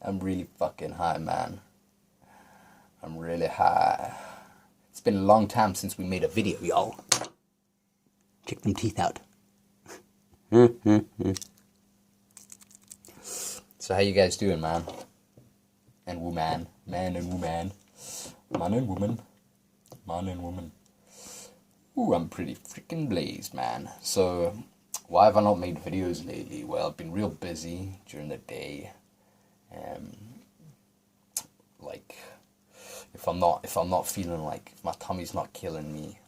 I'm really fucking high, man. I'm really high. It's been a long time since we made a video, y'all. Check them teeth out. So how you guys doing, man? And woman. Man and woman. Man and woman. Man and woman. Ooh, I'm pretty freaking blazed, man. So, why have I not made videos lately? Well, I've been real busy during the day. Like, if I'm not feeling like, if my tummy's not killing me,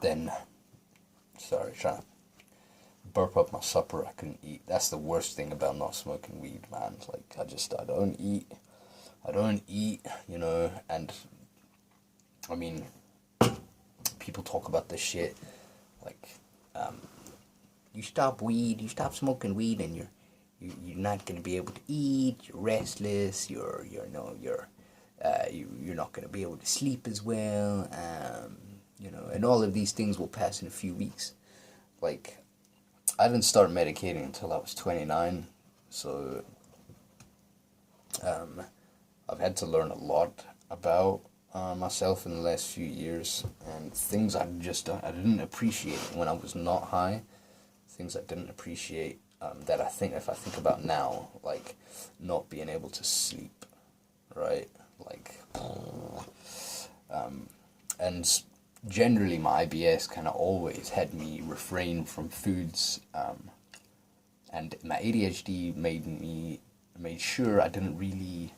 then, sorry, trying to burp up my supper I couldn't eat. That's the worst thing about not smoking weed, man. It's like, I don't eat, you know, and, I mean, people talk about this shit, like, you stop smoking weed, and you're not gonna be able to eat. You're restless. You're not gonna be able to sleep as well. You know, and all of these things will pass in a few weeks. Like, I didn't start medicating until I was 29, so I've had to learn a lot about myself in the last few years, and things I didn't appreciate when I was not high. Things I didn't appreciate that I think, if I think about now, like not being able to sleep, right? Like, and generally my IBS kind of always had me refrain from foods, and my ADHD made sure I didn't really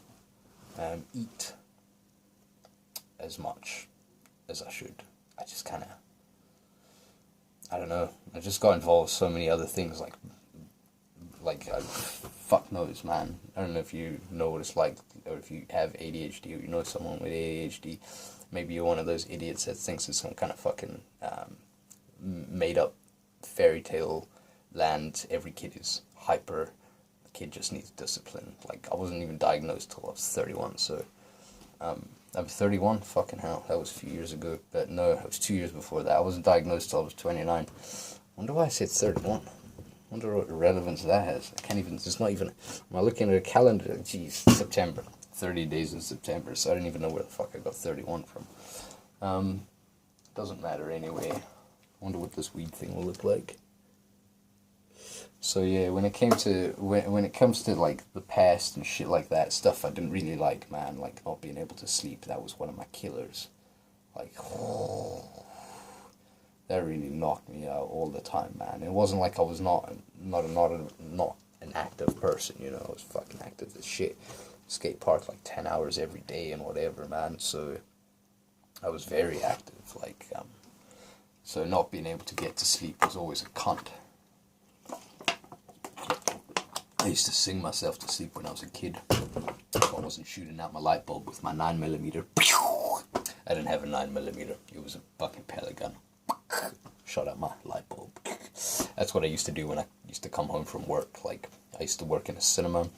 eat as much as I should. I just kind of, I don't know, I just got involved with so many other things, like fuck knows, man. I don't know if you know what it's like, or if you have ADHD, or you know someone with ADHD. Maybe you're one of those idiots that thinks it's some kind of fucking made up fairy tale land. Every kid is hyper. The kid just needs discipline. Like, I wasn't even diagnosed till I was 31, so I was 31? Fucking hell, that was a few years ago. But no, it was 2 years before that. I wasn't diagnosed till I was 29. Wonder why I said 31. Wonder what relevance that has. I can't even, it's not even, am I looking at a calendar? Jeez, September. 30 days in September, so I don't even know where the fuck I got 31 from. Doesn't matter anyway. Wonder what this weed thing will look like. So yeah, when it comes to like the past and shit like that, stuff I didn't really like, man, like not being able to sleep, that was one of my killers. Like, that really knocked me out all the time, man. It wasn't like I was not an active person, you know. I was fucking active as shit. Skate park like 10 hours every day and whatever, man. So I was very active, like, so not being able to get to sleep was always a cunt. I used to sing myself to sleep when I was a kid. If I wasn't shooting out my light bulb with my 9mm. I didn't have a 9mm. It was a fucking pellet gun. Shot out my light bulb. That's what I used to do when I used to come home from work. Like, I used to work in a cinema,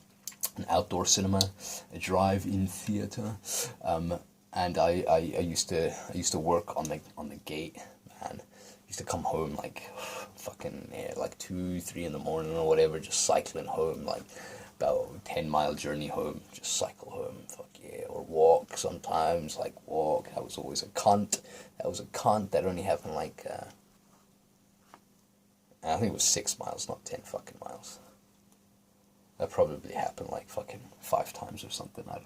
an outdoor cinema, a drive-in theater, and I used to work on the gate, man. I used to come home like fucking like 2, 3 in the morning or whatever, just cycling home, like about a 10-mile journey home, just cycle home, fuck yeah, or walk sometimes, like walk. That was always a cunt. That only happened like I think it was 6 miles, not 10 fucking miles. That probably happened like fucking 5 times or something. I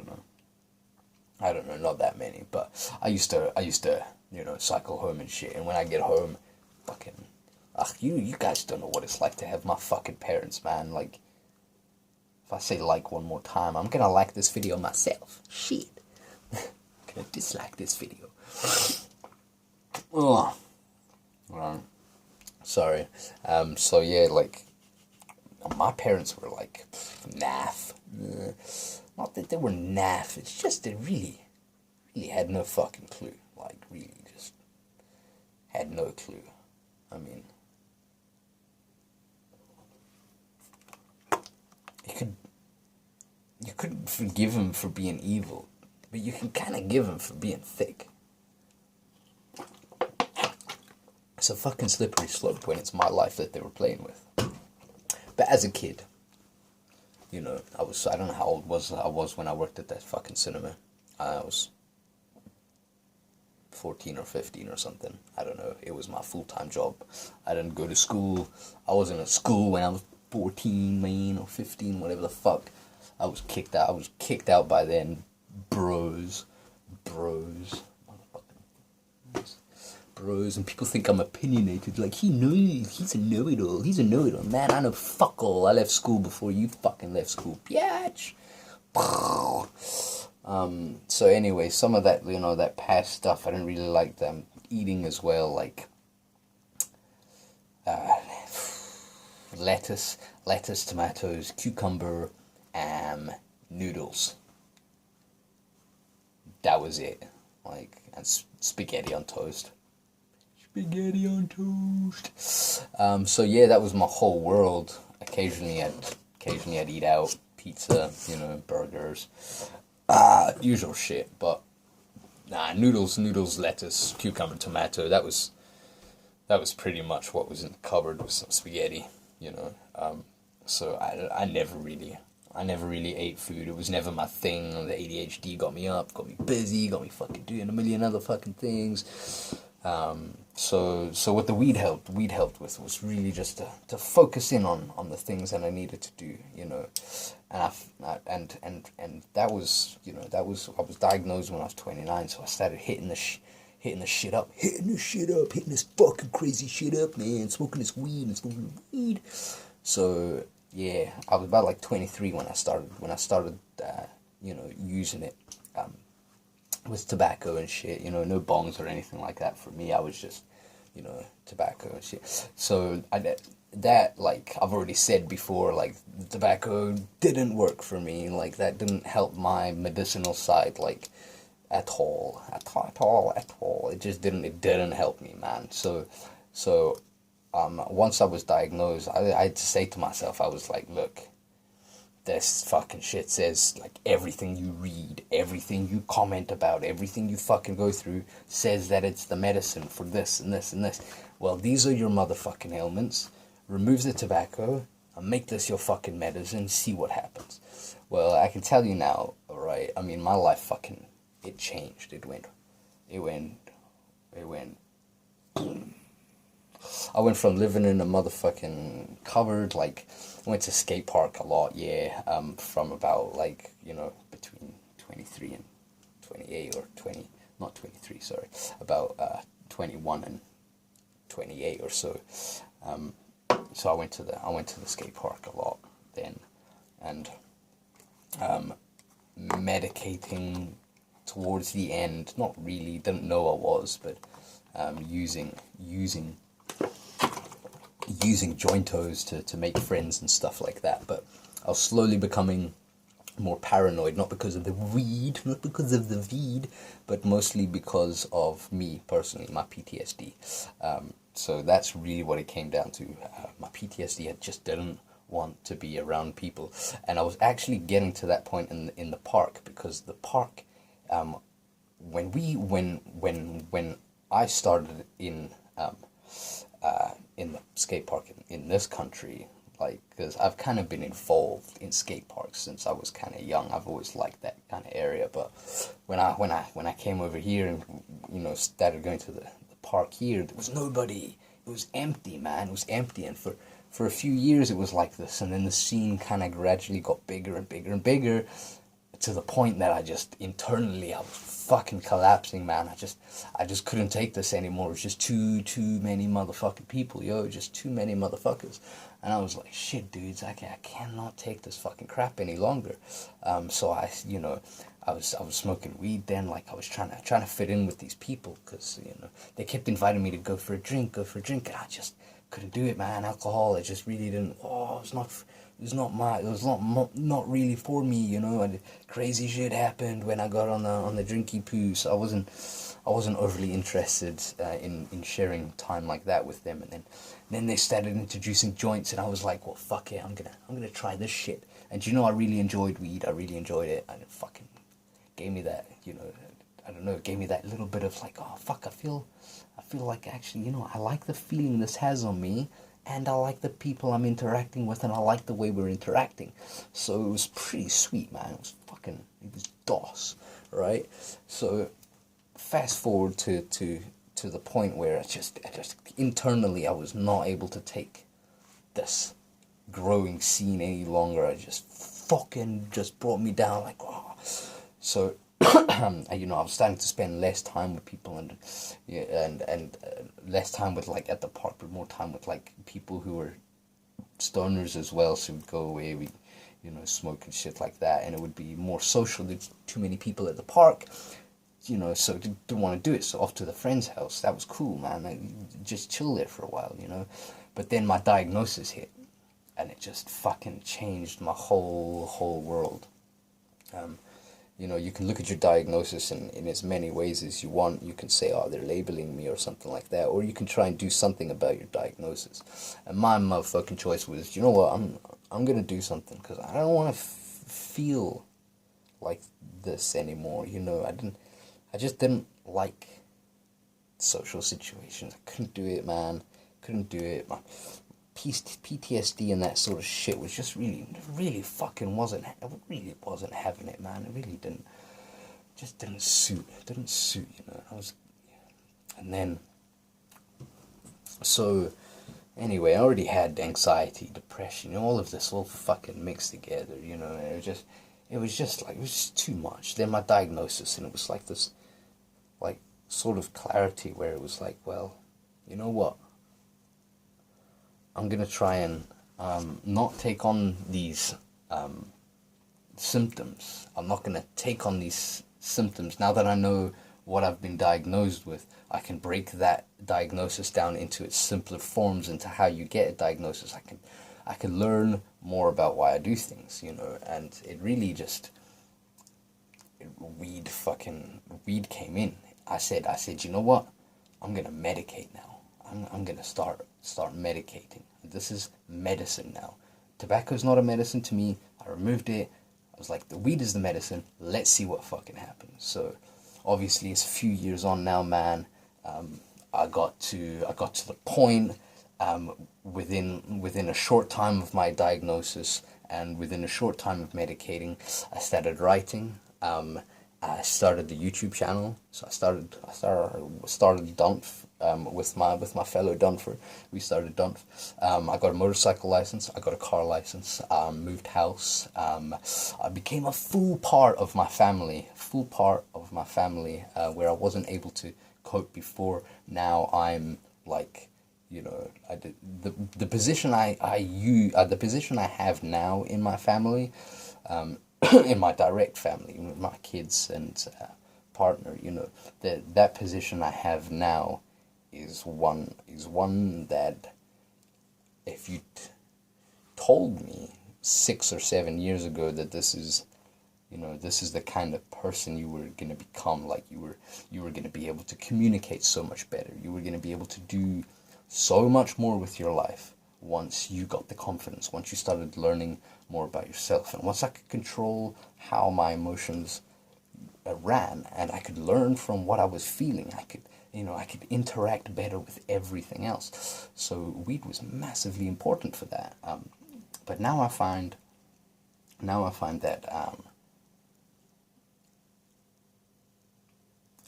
don't know, not that many. But I used to, you know, cycle home and shit. And when I get home, fucking, you guys don't know what it's like to have my fucking parents, man. Like, if I say like one more time, I'm gonna like this video myself. Shit. I'm gonna dislike this video. Oh. Sorry. So yeah, like, my parents were like, naff. Not that they were naff, it's just they really had no fucking clue. Like, really just had no clue. I mean, you couldn't forgive him for being evil, but you can kind of give him for being thick. it's a fucking slippery slope when it's my life that they were playing with. But as a kid, you know, I don't know how old I was when I worked at that fucking cinema. I was 14 or 15 or something. I don't know. It was my full-time job. I didn't go to school. I wasn't at school when I was 14, man, or 15, whatever the fuck. I was kicked out. I was kicked out by then. Bros. Bros, and people think I'm opinionated, like, he's a know-it-all, man, I know fuck all, I left school before you fucking left school, biatch. So anyway, some of that, you know, that past stuff, I didn't really like them eating as well, like, lettuce, tomatoes, cucumber, noodles. That was it, like, and spaghetti on toast. So yeah, that was my whole world. Occasionally I'd eat out, pizza, you know, burgers, usual shit. But nah, noodles, lettuce, cucumber, tomato. That was pretty much what was in the cupboard with some spaghetti, you know. So I never really ate food. It was never my thing. The ADHD got me up, got me busy, got me fucking doing a million other fucking things. So what the weed helped with was really just to focus in on the things that I needed to do, you know, and that was, you know, I was diagnosed when I was 29, so I started hitting this fucking crazy shit up, man, smoking this weed. So yeah, I was about like 23 when I started, you know, using it. With tobacco and shit, you know, no bongs or anything like that for me. I was just, you know, tobacco and shit. So that, like I've already said before, like, tobacco didn't work for me. Like, that didn't help my medicinal side, like, at all. It just didn't help me, man. So once I was diagnosed, I had to say to myself, I was like, look, this fucking shit says, like, everything you read, everything you comment about, everything you fucking go through says that it's the medicine for this and this and this. Well, these are your motherfucking ailments. Remove the tobacco and make this your fucking medicine. See what happens. Well, I can tell you now, alright, I mean, my life fucking, it changed. It went I went from living in a motherfucking cupboard, like, I went to skate park a lot, yeah, from about, like, you know, between 23 and 28, or 20, not 23, sorry, about 21 and 28 or so. So I went to the skate park a lot then, and medicating towards the end, not really, didn't know I was, but using jointos to make friends and stuff like that. But I was slowly becoming more paranoid, not because of the weed, but mostly because of me personally, my PTSD. So that's really what it came down to. My PTSD, I just didn't want to be around people, and I was actually getting to that point in the park, because the park, when I started in the skate park in this country, like, because I've kind of been involved in skate parks since I was kind of young. I've always liked that kind of area, but when I came over here and, you know, started going to the park here, there was nobody. It was empty, man. It was empty, and for a few years it was like this, and then the scene kind of gradually got bigger and bigger and bigger, to the point that I just internally, I was fucking collapsing, man. I just couldn't take this anymore. It was just too many motherfucking people, yo, just too many motherfuckers. And I was like, shit, dudes, I cannot take this fucking crap any longer. So I was smoking weed then, like, I was trying to fit in with these people, because, you know, they kept inviting me to go for a drink, and I just couldn't do it, man. Alcohol, it just really didn't, it was not really for me, you know. And crazy shit happened when I got on the drinky poo, so I wasn't overly interested in sharing time like that with them. And then they started introducing joints, and I was like, well, fuck it, I'm gonna try this shit. And you know, I really enjoyed weed. I really enjoyed it, and it fucking gave me that, you know, I don't know, it gave me that little bit of like, oh fuck, I feel I feel like actually, I like the feeling this has on me, and I like the people I'm interacting with, and I like the way we're interacting. So it was pretty sweet, man. It was DOS, right? So fast forward to the point where I just internally I was not able to take this growing scene any longer. I just fucking just brought me down like, oh. So I was starting to spend less time with people, and less time with like at the park, but more time with like people who were stoners as well. So we'd go away, we smoke and shit like that, and it would be more social. There's too many people at the park, so didn't want to do it. So off to the friend's house. That was cool, man. I just chill there for a while, But then my diagnosis hit, and it just fucking changed my whole world. You can look at your diagnosis in as many ways as you want. You can say, oh, they're labeling me or something like that, or you can try and do something about your diagnosis. And my motherfucking choice was, you know what, I'm gonna do something, because I don't want to feel like this anymore. I just didn't like social situations. I couldn't do it, man. Couldn't do it. My PTSD and that sort of shit was just really fucking wasn't having it, man. It really didn't suit. It didn't suit, And then, so, anyway, I already had anxiety, depression, all of this all fucking mixed together, It was just too much. Then my diagnosis, and it was like this, like, sort of clarity where it was like, well, you know what? I'm going to try and not take on these symptoms. I'm not going to take on these symptoms. Now that I know what I've been diagnosed with, I can break that diagnosis down into its simpler forms, into how you get a diagnosis. I can learn more about why I do things, and it really just, weed came in. I said, you know what? I'm going to medicate now. I'm going to start medicating. This is medicine now. Tobacco's not a medicine to me. I removed it. I was like, the weed is the medicine. Let's see what fucking happens. So, obviously, it's a few years on now, man. I got to the point within a short time of my diagnosis, and within a short time of medicating, I started writing. I started the YouTube channel. So I started Dunf with my fellow Dunfer. We started Dunf. I got a motorcycle license. I got a car license. Moved house. I became a full part of my family. Where I wasn't able to cope before. Now I'm like, the position the position I have now in my family. In my direct family, with my kids and partner, that position I have now is one that, if you told me 6 or 7 years ago that this is the kind of person you were gonna become, like you were gonna be able to communicate so much better, you were gonna be able to do so much more with your life once you got the confidence, once you started learning more about yourself, and once I could control how my emotions ran, and I could learn from what I was feeling, I could interact better with everything else. So weed was massively important for that. But now I find that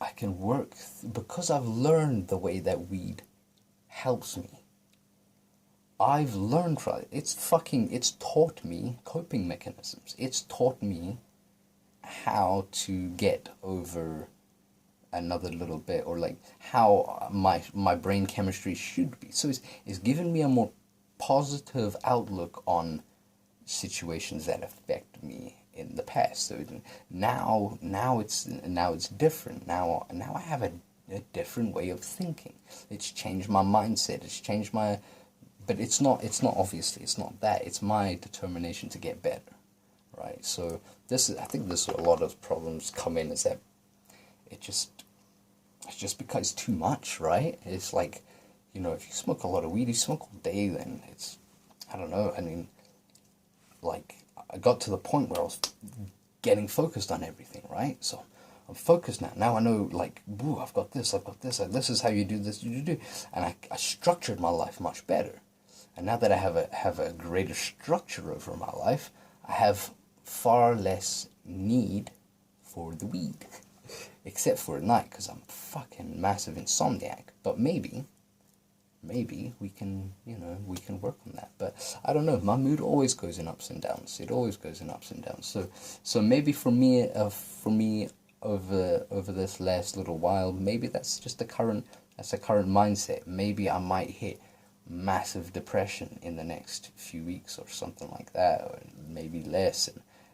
I can work because I've learned the way that weed helps me. I've learned from it. It's taught me coping mechanisms. It's taught me how to get over another little bit, or like how my brain chemistry should be. So it's given me a more positive outlook on situations that affect me in the past. So now it's different. Now I have a different way of thinking. It's changed my mindset. It's changed my. But it's not obviously, it's not that. It's my determination to get better, right? So I think this is a lot of problems come in, is that it's just because it's too much, right? It's like, if you smoke a lot of weed, you smoke all day, then it's, I don't know, I mean, like, I got to the point where I was getting focused on everything, right? So I'm focused now. Now I know, like, woo, I've got this, this is how you do this, you do. And I structured my life much better. And now that I have a greater structure over my life, I have far less need for the weed. Except for at night, because I'm fucking massive insomniac. But maybe we can, we can work on that. But I don't know, my mood always goes in ups and downs. It always goes in ups and downs. So maybe for me over this last little while, maybe that's just the current mindset. Maybe I might hit massive depression in the next few weeks or something like that, or maybe less,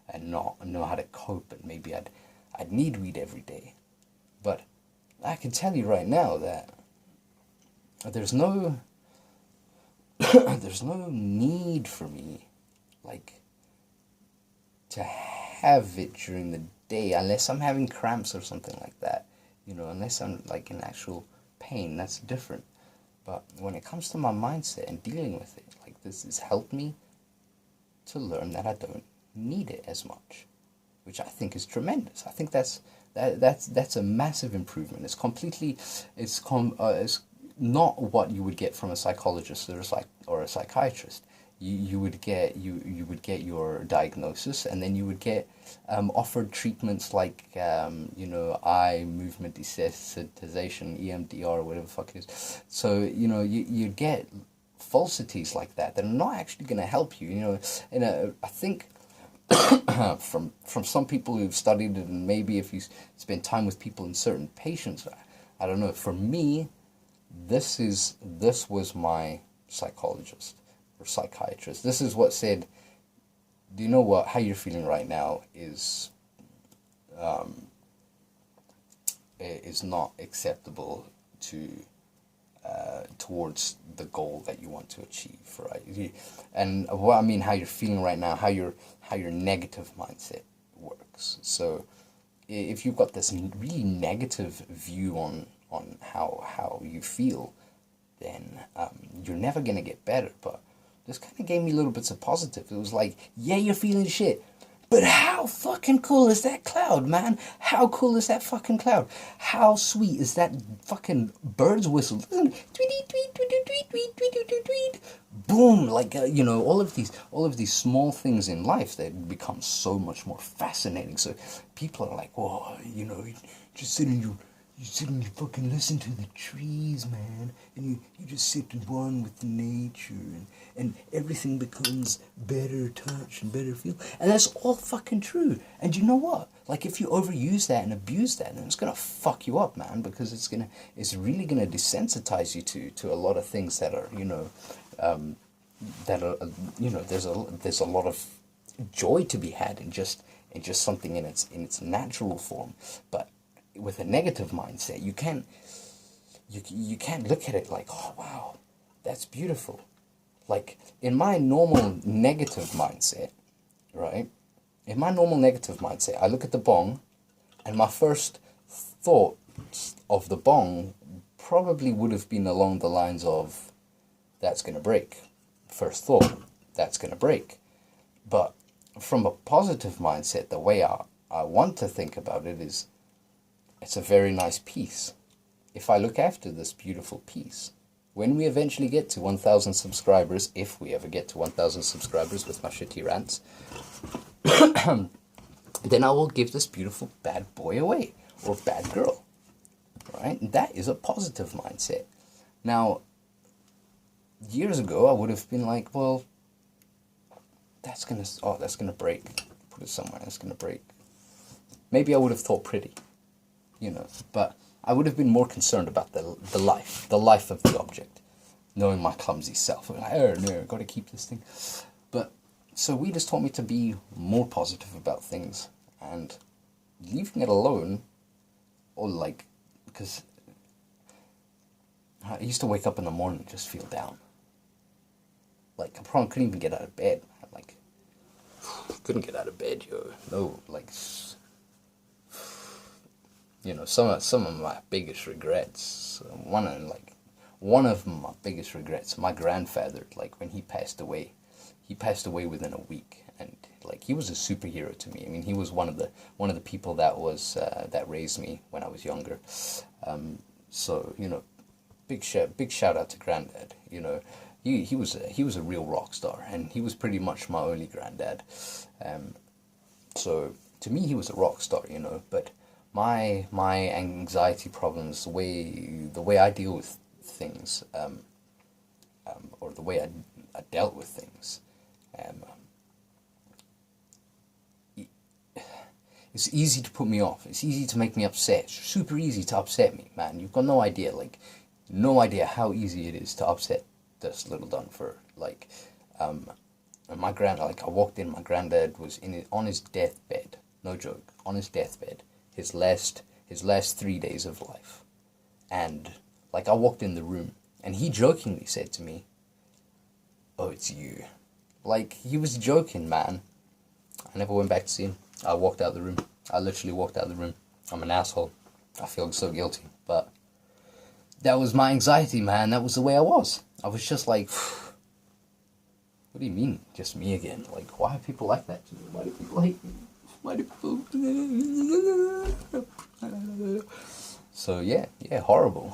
and not know how to cope, and maybe I'd need weed every day. But I can tell you right now that there's no there's no need for me, like, to have it during the day unless I'm having cramps or something like that. Unless I'm like in actual pain, that's different. But when it comes to my mindset and dealing with it, like, this has helped me to learn that I don't need it as much, which I think is tremendous. I think that's a massive improvement. It's not what you would get from a psychologist or a psychiatrist. You would get your diagnosis, and then you would get offered treatments like eye movement desensitization, EMDR, whatever the fuck it is. So you'd get falsities like that are not actually going to help you. I think from some people who've studied it, and maybe if you spend time with people in certain patients, I don't know. For me, this was my psychologist or psychiatrist. This is what said, do you know what, how you're feeling right now is not acceptable towards the goal that you want to achieve, right? And what I mean, how you're feeling right now, how your negative mindset works. So if you've got this really negative view on how you feel, then you're never gonna get better. But this kind of gave me little bits of positive. It was like, yeah, you're feeling shit, but how fucking cool is that cloud, man? How cool is that fucking cloud? How sweet is that fucking bird's whistle? Listen, tweet, tweet, tweet, tweet, tweet, tweet, tweet, tweet. Boom, like all of these small things in life that become so much more fascinating. So people are like, whoa, just sit and you fucking listen to the trees, man, and you just sit and one with nature, and everything becomes better touch and better feel. And that's all fucking true. And you know what? Like, if you overuse that and abuse that, then it's gonna fuck you up, man, because it's really gonna desensitize you to a lot of things that are, there's a lot of joy to be had in just something in its natural form. But with a negative mindset, you can't look at it like, oh wow, that's beautiful. Like, in my normal negative mindset, right? In my normal negative mindset, I look at the bong, and my first thought of the bong probably would have been along the lines of, that's gonna break. First thought, that's gonna break. But from a positive mindset, the way I want to think about it is, it's a very nice piece. If I look after this beautiful piece, when we eventually get to 1,000 subscribers, if we ever get to 1,000 subscribers with my shitty rants, then I will give this beautiful bad boy away, or bad girl, right? That is a positive mindset. Now, years ago, I would have been like, well, that's gonna break. Put it somewhere, that's gonna break. Maybe I would have thought pretty. But I would have been more concerned about the life of the object, knowing my clumsy self. I'm like, oh no, got to keep this thing. But so weed has taught me to be more positive about things, and leaving it alone, or like, because I used to wake up in the morning and just feel down. Like, I probably couldn't even get out of bed. Like, couldn't get out of bed, yo. No, like, some of my biggest regrets, one of my biggest regrets, my grandfather, like, when he passed away within a week, and like he was a superhero to me. I mean, he was one of the people that was that raised me when I was younger. So you know, big shout out to Granddad. You know, he was a real rock star, and he was pretty much my only granddad. So to me, he was a rock star. You know, but my anxiety problems, the way I deal with things, or the way I dealt with things. It's easy to put me off. It's easy to make me upset. It's super easy to upset me, man. You've got no idea, like, no idea how easy it is to upset this little Dunfer. Like, my like, I walked in, my granddad was on his deathbed. No joke, on his deathbed. His last 3 days of life. And, like, I walked in the room, and he jokingly said to me, "Oh, it's you." Like, he was joking, man. I never went back to see him. I walked out the room. I literally walked out the room. I'm an asshole. I feel so guilty. But that was my anxiety, man. That was the way I was. I was just like, what do you mean, just me again? Like, why are people like that to me? Why do people hate me? Why do people... So, yeah, horrible.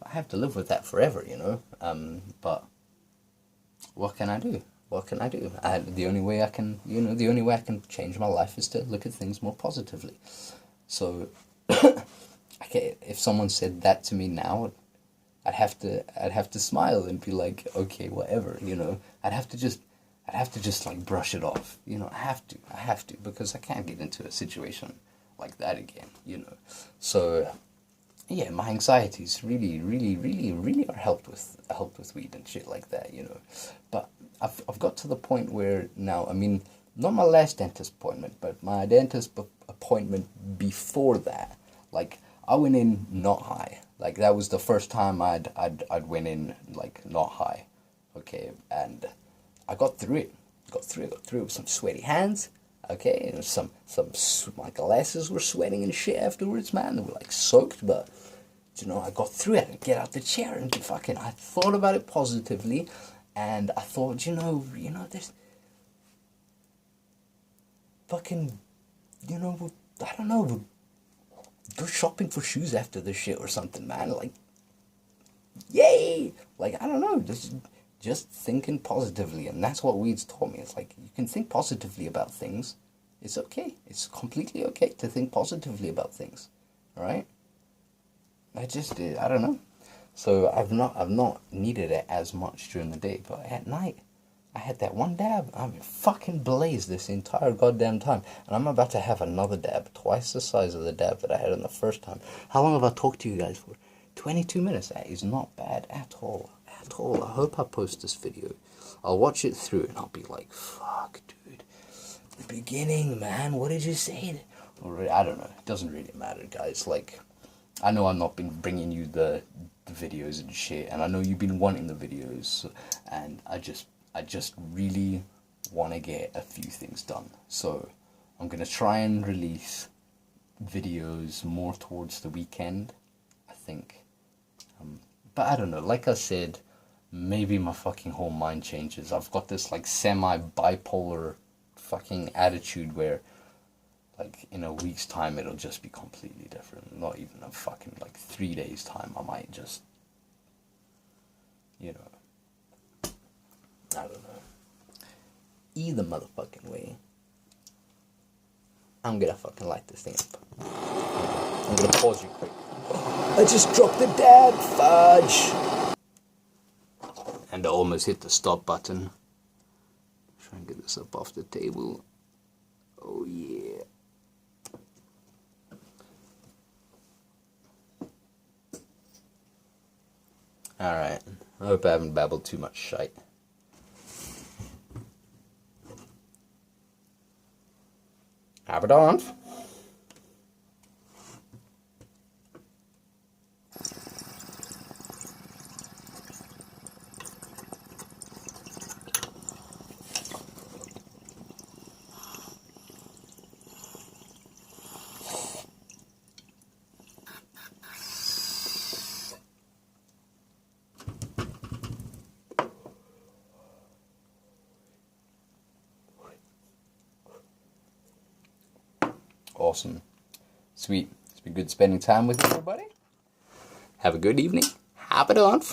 I have to live with that forever, you know? But what can I do? What can I do? The only way I can change my life is to look at things more positively. So, okay, if someone said that to me now, I'd have to smile and be like, okay, whatever, you know. I'd have to just like brush it off, you know. I have to, because I can't get into a situation like that again, you know. So, yeah, my anxieties really are helped with weed and shit like that, you know. But I've got to the point where now, I mean, not my last dentist appointment, but my dentist appointment before that. Like, I went in not high. Like, that was the first time I'd went in, like, not high. Okay, and I got through it. Got through it with some sweaty hands. Okay, and my glasses were sweating and shit afterwards, man. They were, like, soaked, but, you know, I got through it and get out the chair and I thought about it positively, and I thought, you know, this fucking, you know, I don't know, go shopping for shoes after this shit or something, man. Like, yay! Like, I don't know, just thinking positively, and that's what weed's taught me. It's like, you can think positively about things. It's okay. It's completely okay to think positively about things. Alright? I don't know. So I've not needed it as much during the day, but at night, I had that one dab. I mean, fucking blazed this entire goddamn time. And I'm about to have another dab, twice the size of the dab that I had in the first time. How long have I talked to you guys for? 22 minutes. That is not bad at all. At all. I hope I post this video. I'll watch it through and I'll be like, fuck, dude. The beginning, man. What did you say? Or, I don't know. It doesn't really matter, guys. Like, I know I've not been bringing you the videos and shit, and I know you've been wanting the videos, and I just really want to get a few things done. So I'm going to try and release videos more towards the weekend, I think. But I don't know, like I said, maybe my fucking whole mind changes. I've got this like semi-bipolar fucking attitude where, like, in a week's time it'll just be completely different. Not even a fucking, like, 3 days time, I might just, you know, I don't know. Either motherfucking way, I'm gonna fucking light this thing up. I'm gonna pause you quick. I just dropped the dab, fudge! And I almost hit the stop button. Try and get this up off the table. Oh yeah. Alright, I hope I haven't babbled too much shite. Aberdant. awesome. Sweet. It's been good spending time with everybody. Have a good evening. Have it on.